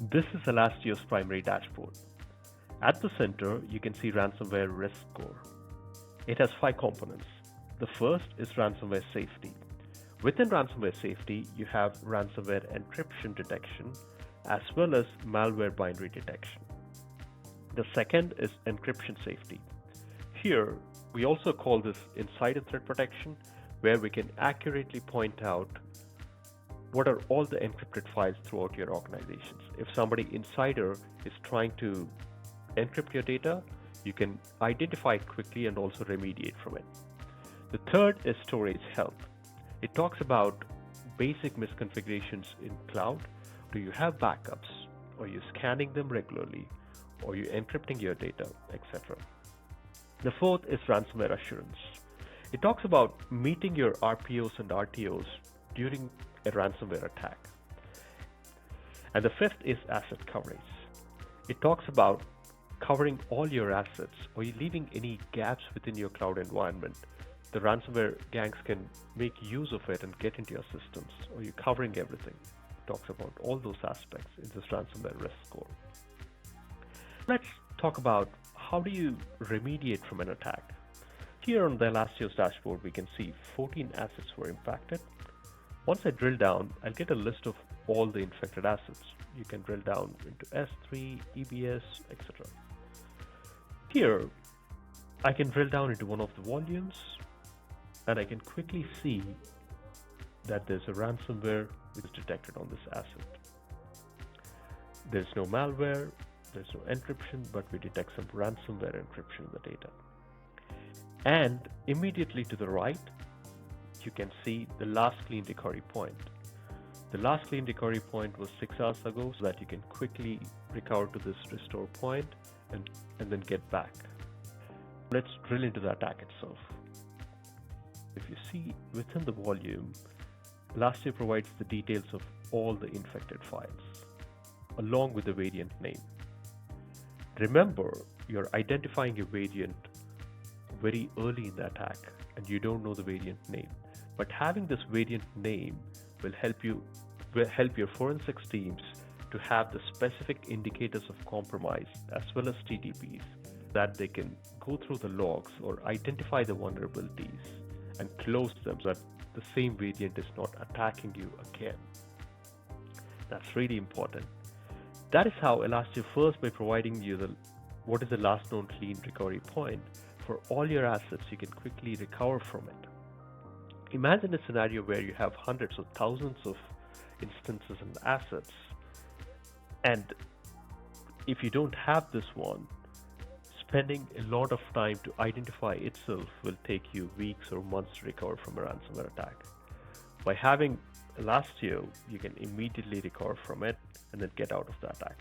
This is Elastio's primary dashboard. At the center, you can see Ransomware Risk Score. It has 5 components. The first is ransomware safety. Within ransomware safety, you have ransomware encryption detection as well as malware binary detection. The second is encryption safety. Here, we also call this insider threat protection, where we can accurately point out what are all the encrypted files throughout your organizations. If somebody insider is trying to encrypt your data, you can identify it quickly and also remediate from it. The third is storage health. It talks about basic misconfigurations in cloud. Do you have backups? Are you scanning them regularly? Are you encrypting your data, etc.? The fourth is ransomware assurance. It talks about meeting your RPOs and RTOs during a ransomware attack. And the fifth is asset coverage. It talks about covering all your assets. Are you leaving any gaps within your cloud environment? The ransomware gangs can make use of it and get into your systems. Are you covering everything? It talks about all those aspects in this ransomware risk score. Let's talk about how do you remediate from an attack. Here on the Elastio's dashboard, we can see 14 assets were impacted. Once I drill down, I'll get a list of all the infected assets. You can drill down into S3, EBS, etc. Here, I can drill down into one of the volumes, and I can quickly see that there's a ransomware which is detected on this asset. There's no malware, there's no encryption, but we detect some ransomware encryption in the data. And immediately to the right, you can see the last clean recovery point. The last clean recovery point was 6 hours ago, so that you can quickly recover to this restore point and then get back. Let's drill into the attack itself. If you see within the volume, Elastio provides the details of all the infected files, along with the variant name. Remember, you're identifying a variant very early in the attack, and you don't know the variant name. But having this variant name will help your forensics teams to have the specific indicators of compromise as well as TTPs, that they can go through the logs or identify the vulnerabilities and close them so that the same variant is not attacking you again. That's really important. That is how Elastio first, by providing you what is the last known clean recovery point for all your assets, you can quickly recover from it. Imagine a scenario where you have hundreds or thousands of instances and assets, and if you don't have this one, spending a lot of time to identify itself will take you weeks or months to recover from a ransomware attack. By having Elastio, you can immediately recover from it and then get out of the attack.